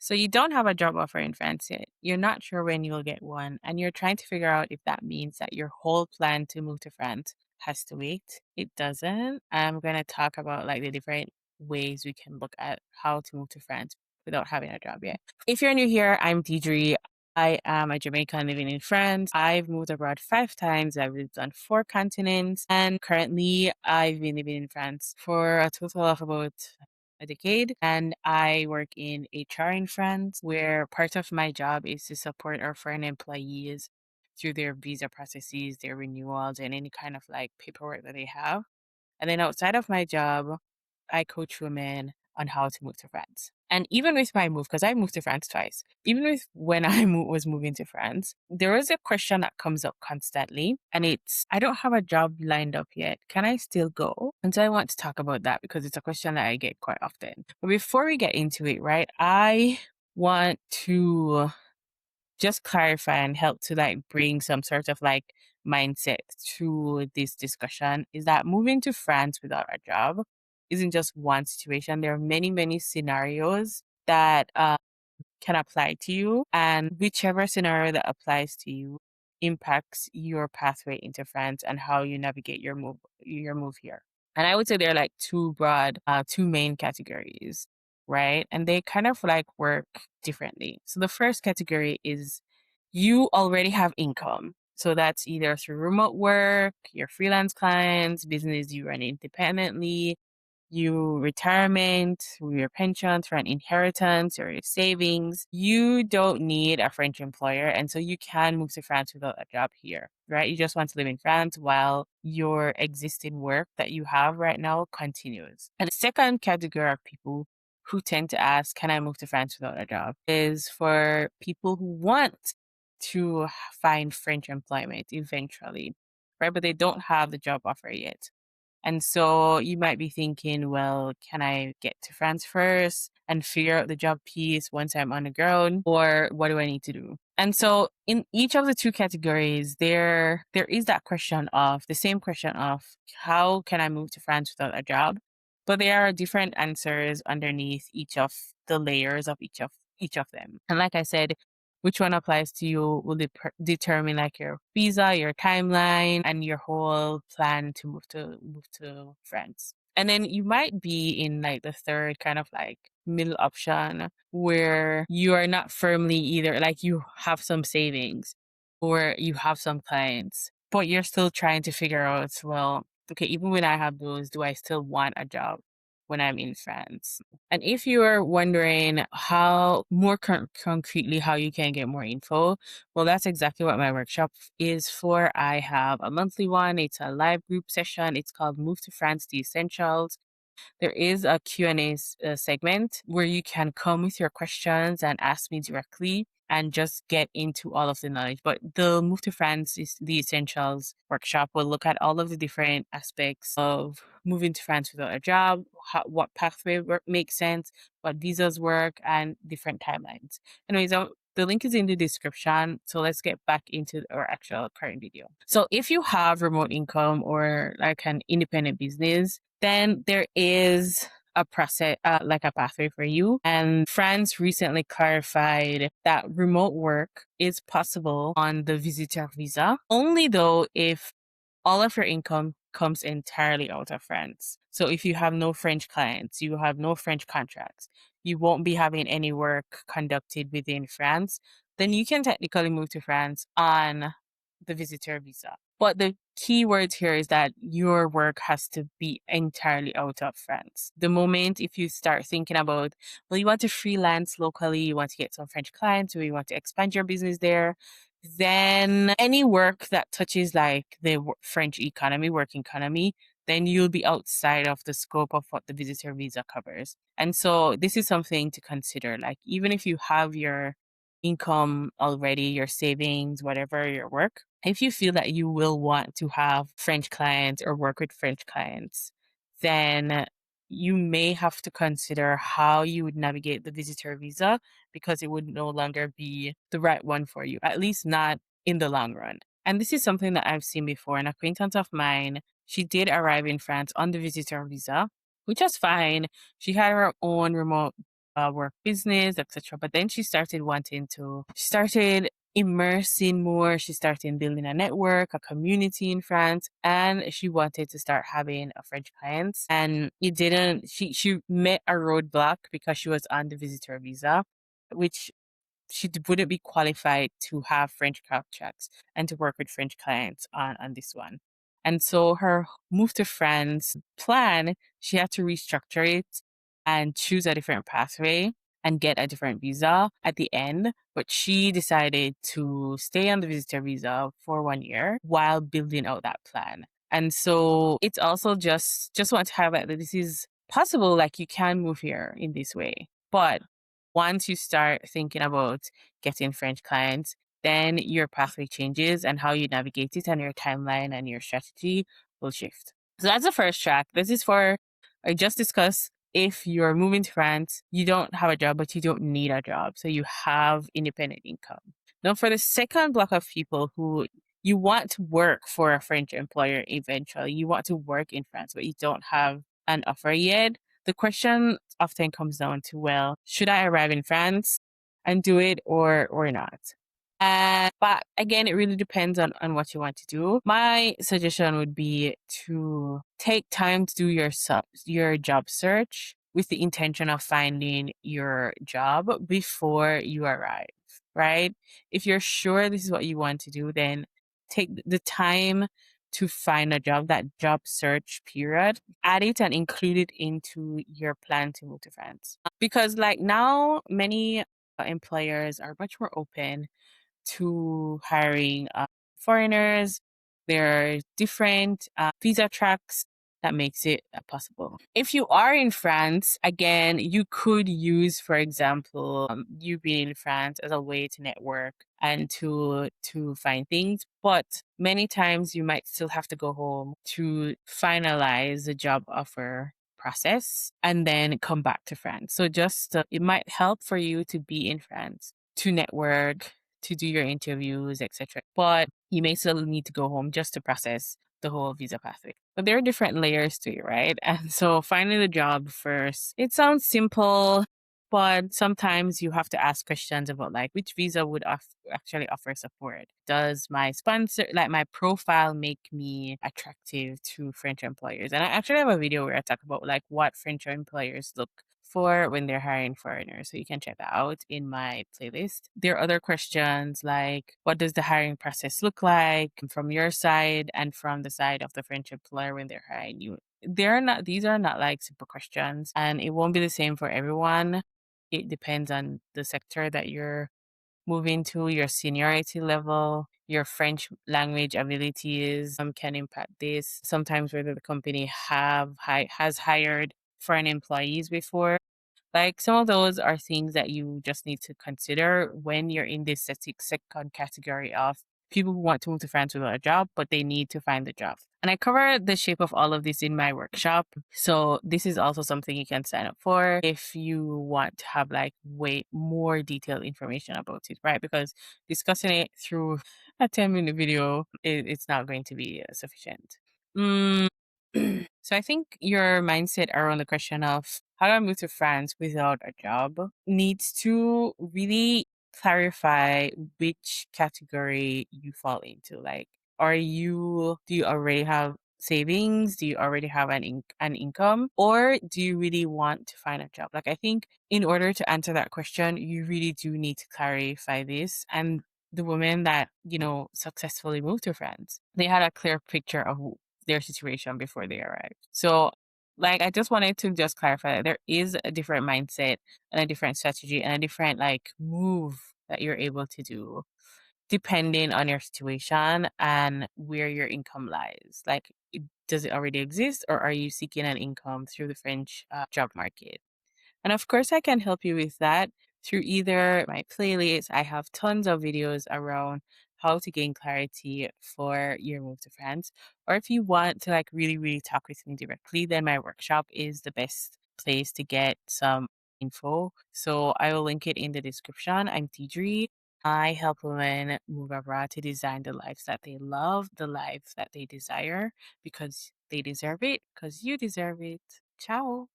So you don't have a job offer in France yet. You're not sure when you'll get one, and you're trying to figure out if that means that your whole plan to move to France has to wait. It doesn't. I'm going to talk about like the different ways we can look at how to move to France without having a job yet. If you're new here, I'm Diedre. I am a Jamaican living in France. I've moved abroad 5 times. I've lived on 4 continents, and currently I've been living in France for a total of about a decade, and I work in HR in France, where part of my job is to support our foreign employees through their visa processes, their renewals, and any kind of like paperwork that they have. And then outside of my job, I coach women on how to move to France. And even with my move, because I moved to France twice, even with when was moving to France, there is a question that comes up constantly. And it's, I don't have a job lined up yet. Can I still go? And so I want to talk about that because it's a question that I get quite often. But before we get into it, right, I want to just clarify and help to like bring some sort of like mindset to this discussion is that moving to France without a job isn't just one situation. There are many, many scenarios that can apply to you, and whichever scenario that applies to you impacts your pathway into France and how you navigate your move here. And I would say there are like two main categories, right? And they kind of like work differently. So the first category is you already have income. So that's either through remote work, your freelance clients, business you run independently, you retirement, your pensions, for an inheritance, or your savings. You don't need a French employer, and so you can move to France without a job here, right? You just want to live in France while your existing work that you have right now continues. And the second category of people who tend to ask, can I move to France without a job, is for people who want to find French employment eventually, right? But they don't have the job offer yet. And so you might be thinking, well, can I get to France first and figure out the job piece once I'm on the ground? Or what do I need to do? And so in each of the two categories, there is that question of the same question of how can I move to France without a job? But there are different answers underneath each of the layers of each of them. And like I said, which one applies to you will determine like your visa, your timeline, and your whole plan to move to France. And then you might be in like the third kind of like middle option where you are not firmly either like you have some savings or you have some clients, but you're still trying to figure out, well, okay, even when I have those, do I still want a job when I'm in France? And if you're wondering how more concretely how you can get more info, well, that's exactly what my workshop is for. I have a monthly one. It's a live group session. It's called Move to France, The Essentials. There is a Q&A segment where you can come with your questions and ask me directly and just get into all of the knowledge. But the Move to France is the Essentials workshop will look at all of the different aspects of moving to France without a job, what pathway makes sense, what visas work, and different timelines. Anyways, the link is in the description. So let's get back into our actual current video. So if you have remote income or like an independent business, then there is a process, like a pathway for you. And France recently clarified that remote work is possible on the visitor visa, only though if all of your income comes entirely out of France. So if you have no French clients, you have no French contracts, you won't be having any work conducted within France, then you can technically move to France on the visitor visa. But the key word here is that your work has to be entirely out of France. The moment if you start thinking about, well, you want to freelance locally, you want to get some French clients, or you want to expand your business there, then any work that touches like the French economy, work economy, then you'll be outside of the scope of what the visitor visa covers. And so this is something to consider. Like even if you have your income already, your savings, whatever your work, if you feel that you will want to have French clients or work with French clients, then you may have to consider how you would navigate the visitor visa because it would no longer be the right one for you, at least not in the long run. And this is something that I've seen before. An acquaintance of mine, she did arrive in France on the visitor visa, which was fine. She had her own remote work business, etc. But then she started immersing more. She started building a network, a community in France, and she wanted to start having a French clients. And it didn't. She met a roadblock because she was on the visitor visa, which wouldn't be qualified to have French contracts and to work with French clients on this one. And so her move to France plan, she had to restructure it and choose a different pathway and get a different visa at the end. But she decided to stay on the visitor visa for 1 year while building out that plan. And so it's also just want to highlight that this is possible. Like you can move here in this way, but once you start thinking about getting French clients, then your pathway changes and how you navigate it and your timeline and your strategy will shift. So that's the first track. This is for, I just discussed if you're moving to France, you don't have a job, but you don't need a job. So you have independent income. Now, for the second block of people who you want to work for a French employer eventually, you want to work in France, but you don't have an offer yet, the question often comes down to, well, should I arrive in France and do it or not? But again, it really depends on what you want to do. My suggestion would be to take time to do your job search with the intention of finding your job before you arrive, right? If you're sure this is what you want to do, then take the time to find a job, that job search period, add it and include it into your plan to move to France. Because like now, many employers are much more open to hiring foreigners. There are different visa tracks that makes it possible. If you are in France, again, you could use, for example, you being in France as a way to network and to find things. But many times you might still have to go home to finalize the job offer process and then come back to France. So just it might help for you to be in France to network, to do your interviews, etc. But you may still need to go home just to process the whole visa pathway. But there are different layers to it, right? And so finding the job first, it sounds simple, but sometimes you have to ask questions about like which visa would actually offer support. Does my sponsor, like my profile, make me attractive to French employers? And I actually have a video where I talk about like what French employers look for when they're hiring foreigners. So you can check that out in my playlist. There are other questions like what does the hiring process look like from your side and from the side of the French employer when they're hiring you? These are not like simple questions and it won't be the same for everyone. It depends on the sector that you're moving to, your seniority level, your French language abilities can impact this. Sometimes whether the company has hired foreign employees before. Like some of those are things that you just need to consider when you're in this second category of people who want to move to France without a job, but they need to find the job. And I cover the shape of all of this in my workshop. So this is also something you can sign up for if you want to have like way more detailed information about it, right? Because discussing it through a 10-minute video, it's not going to be sufficient. Mm, so I think your mindset around the question of how do I move to France without a job needs to really clarify which category you fall into. Like, do you already have savings? Do you already have an income? Or do you really want to find a job? Like, I think in order to answer that question, you really do need to clarify this. And the women that, successfully moved to France, they had a clear picture of their situation before they arrived. So, like, I just wanted to just clarify that there is a different mindset and a different strategy and a different like move that you're able to do depending on your situation and where your income lies. Like, does it already exist or are you seeking an income through the French job market? And of course, I can help you with that through either my playlist. I have tons of videos around how to gain clarity for your move to France. Or if you want to like really, really talk with me directly, then my workshop is the best place to get some info. So I will link it in the description. I'm Diedre. I help women move abroad to design the lives that they love, the lives that they desire, because they deserve it, because you deserve it. Ciao.